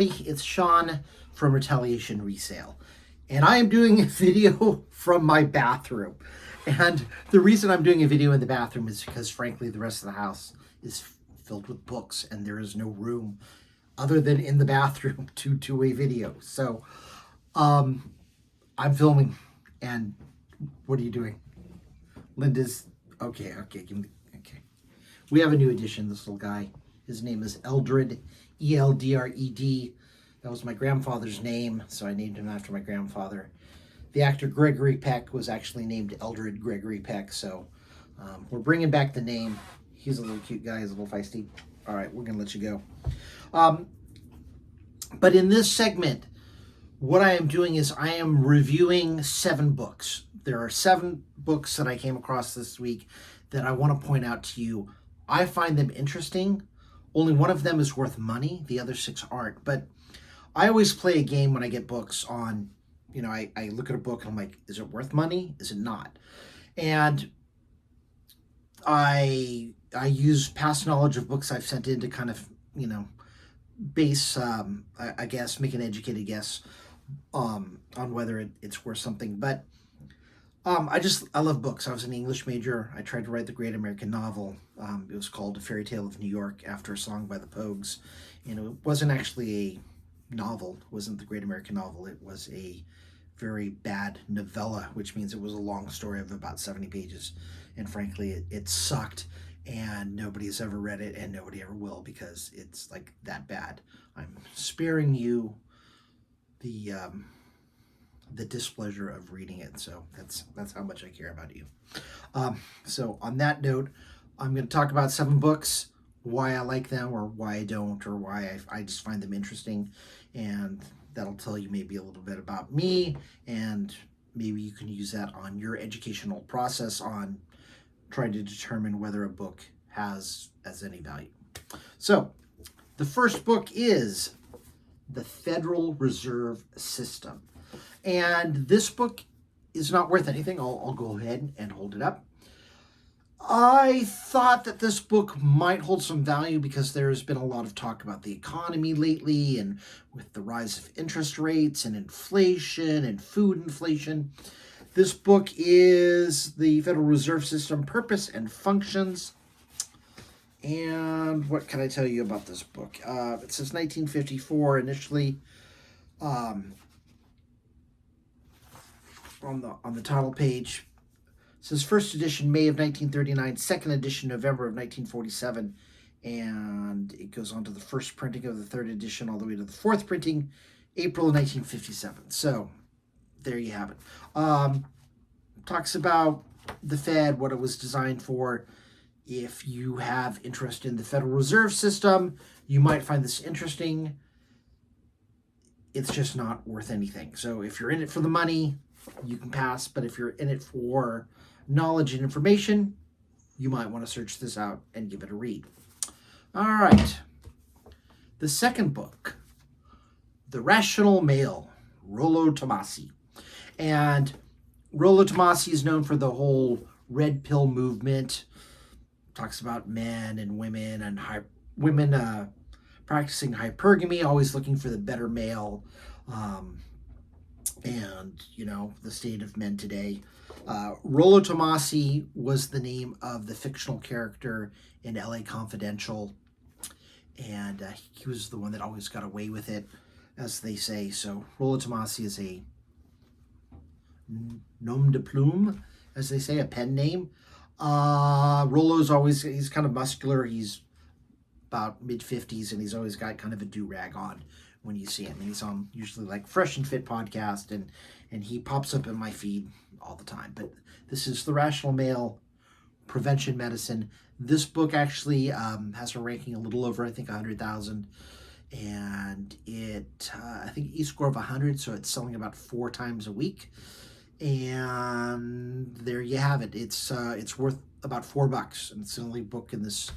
It's Sean from Retaliation Resale, and I am doing a video from my bathroom. And the reason I'm doing a video in the bathroom is because, frankly, the rest of the house is filled with books, and there is no room other than in the bathroom to do a video. So, I'm filming, and what are you doing? Linda's okay. Give me okay. We have a new addition. This little guy. His name is Eldred, Eldred. That was my grandfather's name, so I named him after my grandfather. The actor Gregory Peck was actually named Eldred Gregory Peck, so we're bringing back the name. He's a little cute guy. He's a little feisty. All right, we're going to let you go. But in this segment, what I am doing is I am reviewing 7 books. There are 7 books that I came across this week that I want to point out to you. I find them interesting. Only one of them is worth money. The other 6 aren't. But I always play a game when I get books on, I look at a book and I'm like, is it worth money? Is it not? And I use past knowledge of books I've sent in to kind of, base, I guess, make an educated guess on whether it's worth something. But I love books. I was an English major. I tried to write the great American novel. It was called A Fairy Tale of New York, after a song by the Pogues. It wasn't actually a novel. It wasn't the great American novel. It was a very bad novella, which means it was a long story of about 70 pages. And frankly, it sucked, and nobody has ever read it, and nobody ever will, because it's like that bad. I'm sparing you the displeasure of reading it. So that's how much I care about you. So on that note, I'm going to talk about 7 books, why I like them or why I don't, or why I just find them interesting. And that'll tell you maybe a little bit about me, and maybe you can use that on your educational process on trying to determine whether a book has any value. So the first book is The Federal Reserve System. And this book is not worth anything. I'll go ahead and hold it up. I thought that this book might hold some value because there's been a lot of talk about the economy lately, and with the rise of interest rates and inflation and food inflation. This book is The Federal Reserve System, Purpose and Functions. And what can I tell you about this book? It says 1954 initially. On the title page, it says first edition May of 1939, second edition November of 1947, and it goes on to the first printing of the third edition all the way to the fourth printing, April of 1957. So there you have it. Talks about the Fed, what it was designed for. If you have interest in the Federal Reserve System, you might find this interesting. It's just not worth anything. So if you're in it for the money, you can pass. But if you're in it for knowledge and information, you might want to search this out and give it a read. All right. The second book, The Rational Male, Rollo Tomassi. And Rollo Tomassi is known for the whole red pill movement. Talks about men and women, and women practicing hypergamy, always looking for the better male, and the state of men today. Rollo Tomassi was the name of the fictional character in LA Confidential, and he was the one that always got away with it, as they say. So Rollo Tomassi is a nom de plume, as they say, a pen name. Rollo's he's kind of muscular. He's about mid-50s, and he's always got kind of a do-rag on when you see him. And he's on usually like Fresh and Fit podcast, and he pops up in my feed all the time. But this is The Rational Male, Prevention Medicine. This book actually has a ranking a little over, I think, 100,000. And it, I think, e-score of 100, so it's selling about 4 times a week. And there you have it. It's worth about $4, and it's the only book in this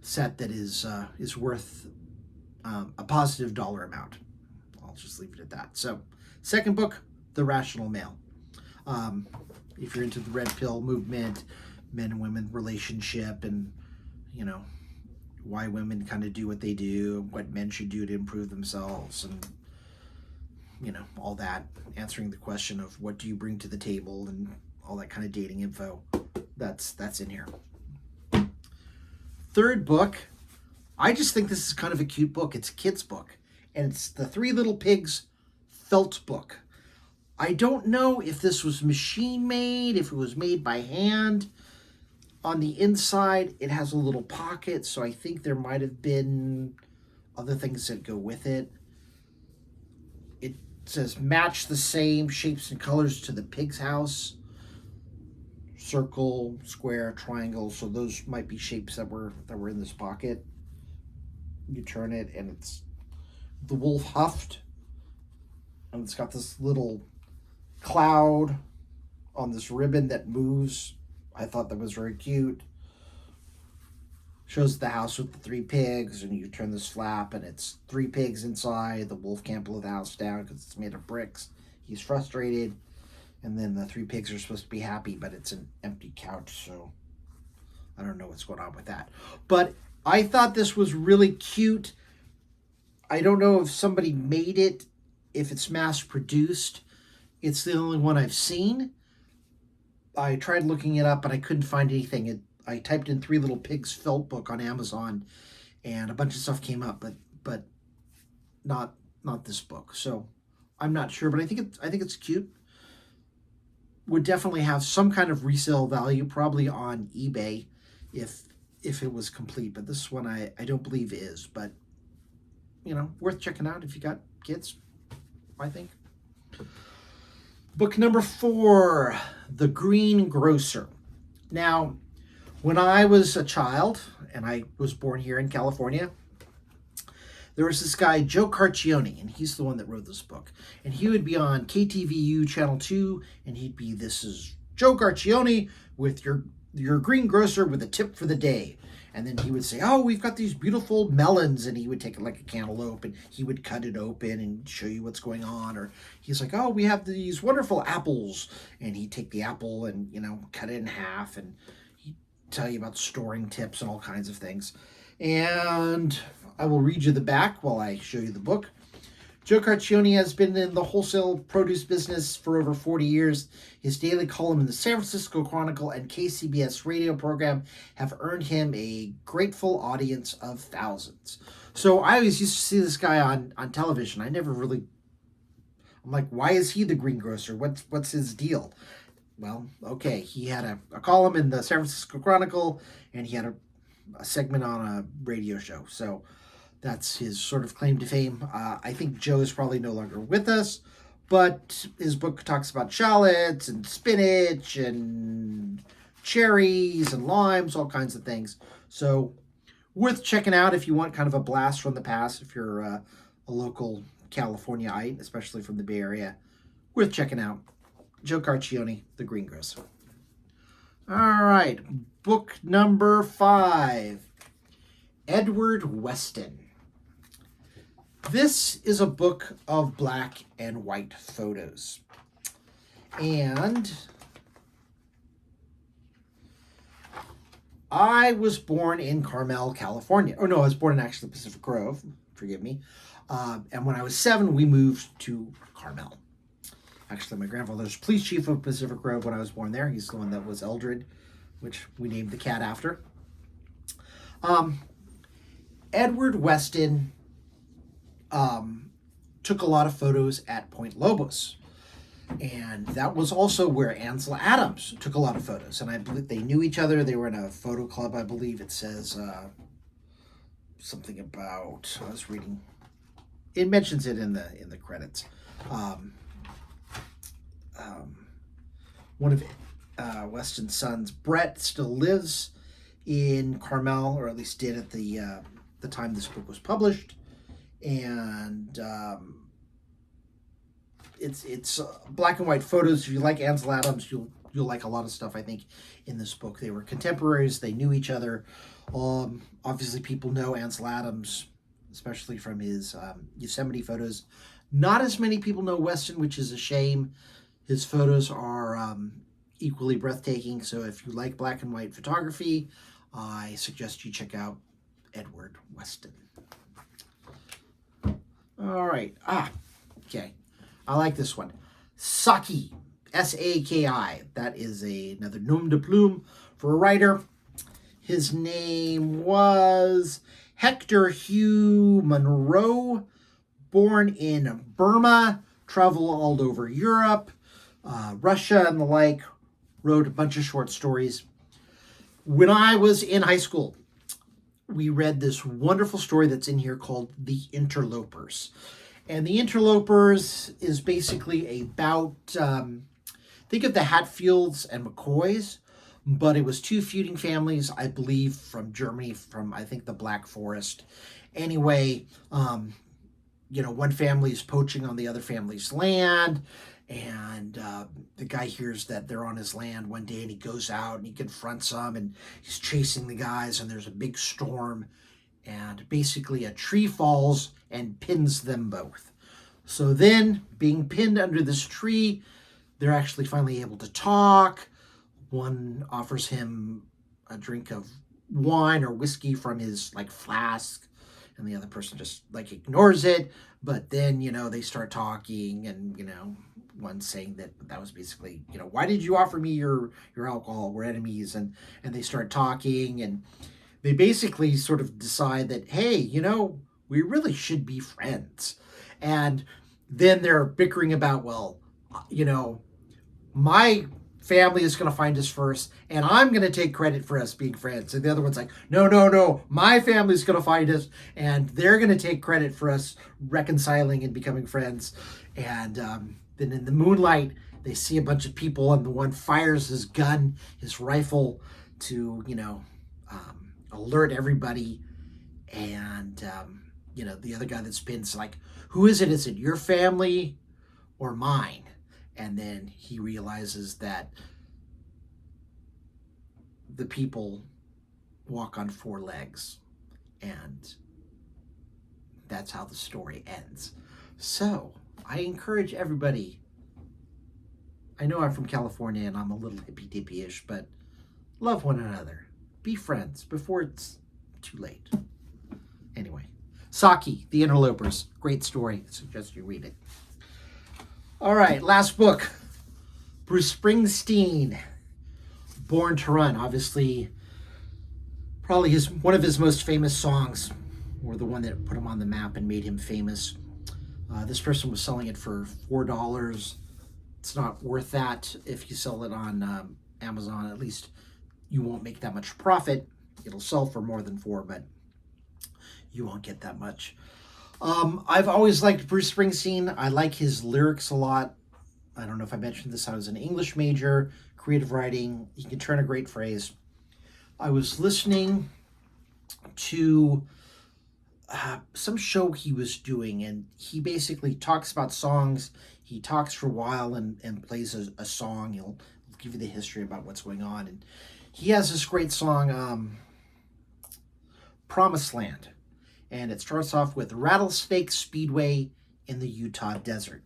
set that is worth a positive dollar amount. I'll just leave it at that. So, second book, The Rational Male. If you're into the red pill movement, men and women relationship, and why women kind of do what they do, what men should do to improve themselves, and all that. Answering the question of what do you bring to the table and all that kind of dating info. That's in here. Third book, I just think this is kind of a cute book. It's a kid's book, and it's the Three Little Pigs felt book. I don't know if this was machine made, if it was made by hand. On the inside, it has a little pocket, so I think there might have been other things that go with it. It says match the same shapes and colors to the pig's house. Circle, square, triangle. So those might be shapes that were in this pocket. You turn it, and it's the wolf huffed, and it's got this little cloud on this ribbon that moves. I thought that was very cute. Shows the house with the three pigs, and you turn this flap, and it's three pigs inside. The wolf can't blow the house down because it's made of bricks. He's frustrated. And then the three pigs are supposed to be happy, but it's an empty couch, so I don't know what's going on with that. But I thought this was really cute. I don't know if somebody made it, if it's mass-produced. It's the only one I've seen. I tried looking it up, and I couldn't find anything. I typed in Three Little Pigs felt book on Amazon, and a bunch of stuff came up, but not this book. So I'm not sure, but I think it's cute. Would definitely have some kind of resale value, probably on eBay, if it was complete. But this one I don't believe is. But worth checking out if you got kids, I think. Book number 4, The Green Grocer. Now, when I was a child, and I was born here in California, there was this guy, Joe Carcione, and he's the one that wrote this book. And he would be on KTVU Channel 2, and he'd be, this is Joe Carcione with your green grocer with a tip for the day. And then he would say, oh, we've got these beautiful melons. And he would take it like a cantaloupe, and he would cut it open and show you what's going on. Or he's like, oh, we have these wonderful apples. And he'd take the apple and, cut it in half. And he'd tell you about storing tips and all kinds of things. And I will read you the back while I show you the book. Joe Carcione has been in the wholesale produce business for over 40 years. His daily column in the San Francisco Chronicle and KCBS radio program have earned him a grateful audience of thousands. So I always used to see this guy on television. I'm like, why is he the green grocer? What's his deal? Well, okay, he had a column in the San Francisco Chronicle, and he had a segment on a radio show. So that's his sort of claim to fame. I think Joe is probably no longer with us, but his book talks about shallots and spinach and cherries and limes, all kinds of things. So worth checking out if you want kind of a blast from the past, if you're a local Californiaite, especially from the Bay Area. Worth checking out. Joe Carcione, The Green Grocer. All right, book number 5, Edward Weston. This is a book of black and white photos. And I was born in Carmel, California. Oh, no, I was born in actually Pacific Grove. Forgive me. And when I was 7, we moved to Carmel. Actually, my grandfather was police chief of Pacific Grove when I was born there. He's the one that was Eldred, which we named the cat after. Edward Weston took a lot of photos at Point Lobos. And that was also where Ansel Adams took a lot of photos. And I believe they knew each other. They were in a photo club, I believe. It says something about, I was reading, it mentions it in the credits. One of Weston's sons, Brett, still lives in Carmel, or at least did at the time this book was published. And it's black and white photos. If you like Ansel Adams, you'll like a lot of stuff, I think, in this book. They were contemporaries. They knew each other. Obviously, people know Ansel Adams, especially from his Yosemite photos. Not as many people know Weston, which is a shame. His photos are equally breathtaking. So if you like black and white photography, I suggest you check out Edward Weston. All right. Okay. I like this one. Saki, Saki. That is another nom de plume for a writer. His name was Hector Hugh Monroe, born in Burma, traveled all over Europe, Russia, and the like, wrote a bunch of short stories. When I was in high school, we read this wonderful story that's in here called The Interlopers. And The Interlopers is basically about, think of the Hatfields and McCoys, but it was two feuding families, I believe, from Germany, from, I think, the Black Forest. Anyway, one family is poaching on the other family's land, and the guy hears that they're on his land one day, and he goes out and he confronts them, and he's chasing the guys, and there's a big storm, and basically a tree falls and pins them both. So then, being pinned under this tree, they're actually finally able to talk. One offers him a drink of wine or whiskey from his flask, and the other person just ignores it. But then, they start talking, and, one saying that was basically, why did you offer me your alcohol? We're enemies. And they start talking, and they basically sort of decide that, hey, we really should be friends. And then they're bickering about, well, my family is going to find us first, and I'm going to take credit for us being friends. And the other one's like, no, my family's going to find us, and they're going to take credit for us reconciling and becoming friends. And then in the moonlight, they see a bunch of people, and the one fires his gun, his rifle, to, alert everybody. And, the other guy that's pin's like, who is it? Is it your family or mine? And then he realizes that the people walk on four legs. And that's how the story ends. So I encourage everybody. I know I'm from California and I'm a little hippy-dippy-ish, but love one another. Be friends before it's too late. Anyway, Saki, The Interlopers. Great story. I suggest you read it. All right, last book. Bruce Springsteen, Born to Run. Obviously, probably one of his most famous songs, or the one that put him on the map and made him famous. This person was selling it for $4. It's not worth that. If you sell it on Amazon, at least you won't make that much profit. It'll sell for more than $4, but you won't get that much. I've always liked Bruce Springsteen. I like his lyrics a lot. I don't know if I mentioned this. I was an English major, creative writing. He can turn a great phrase. I was listening to some show he was doing, and he basically talks about songs. He talks for a while and plays a song. He'll give you the history about what's going on. And he has this great song, Promised Land. And it starts off with Rattlesnake Speedway in the Utah desert.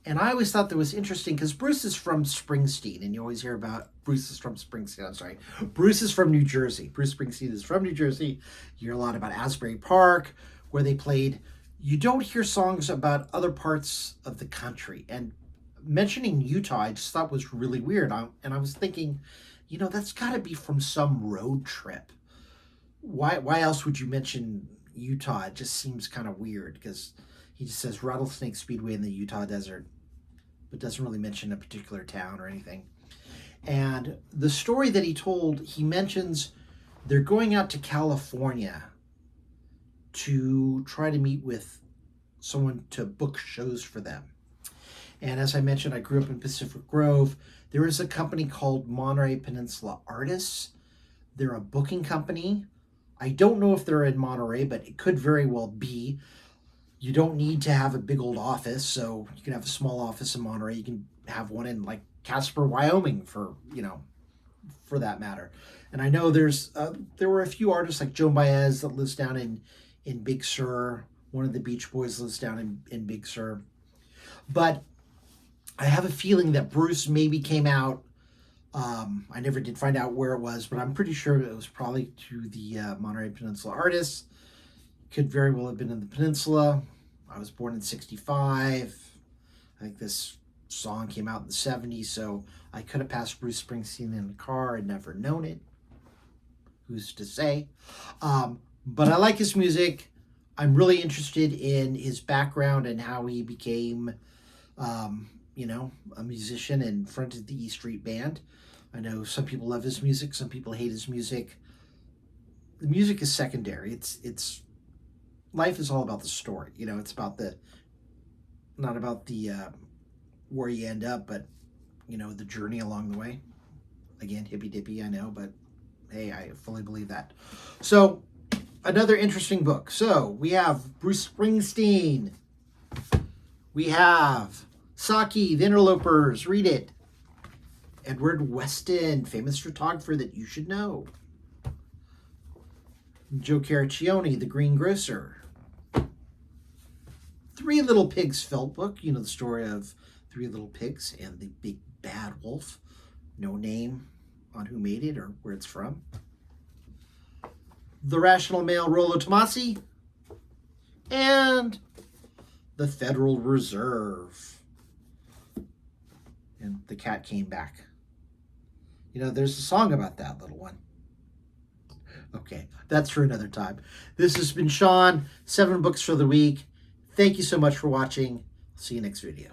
And I always thought that was interesting because Bruce is from Springsteen, and you always hear about Bruce is from Springsteen. I'm sorry. Bruce is from New Jersey. Bruce Springsteen is from New Jersey. You hear a lot about Asbury Park, where they played. You don't hear songs about other parts of the country. And mentioning Utah, I just thought was really weird. And I was thinking, that's got to be from some road trip. Why else would you mention Utah? It just seems kind of weird because he just says Rattlesnake Speedway in the Utah desert, but doesn't really mention a particular town or anything. And the story that he told, he mentions they're going out to California to try to meet with someone to book shows for them. And as I mentioned, I grew up in Pacific Grove. There is a company called Monterey Peninsula Artists. They're a booking company. I don't know if they're in Monterey, but it could very well be. You don't need to have a big old office, so you can have a small office in Monterey. You can have one in Casper, Wyoming, for that matter. And I know there were a few artists like Joan Baez that lives down in Big Sur. One of the Beach Boys lives down in Big Sur. But I have a feeling that Bruce maybe came out I never did find out where it was, but I'm pretty sure it was probably to the Monterey Peninsula artists. Could very well have been in the peninsula. I was born in 65. I think this song came out in the 70s, so I could have passed Bruce Springsteen in the car and never known it. Who's to say? But I like his music. I'm really interested in his background and how he became, a musician and fronted the E Street Band. I know some people love his music, some people hate his music. The music is secondary. It's life is all about the story. It's about not about the where you end up, but the journey along the way. Again, hippy dippy, I know, but hey, I fully believe that. So, another interesting book. So, we have Bruce Springsteen. We have Saki, The Interlopers. Read it. Edward Weston, famous photographer that you should know. Joe Caraccione, The Green Grocer. Three Little Pigs felt book. The story of Three Little Pigs and the Big Bad Wolf. No name on who made it or where it's from. The Rational Male, Rollo Tomasi. And The Federal Reserve. And the cat came back. There's a song about that little one. Okay, that's for another time. This has been Sean, 7 books for the week. Thank you so much for watching. See you next video.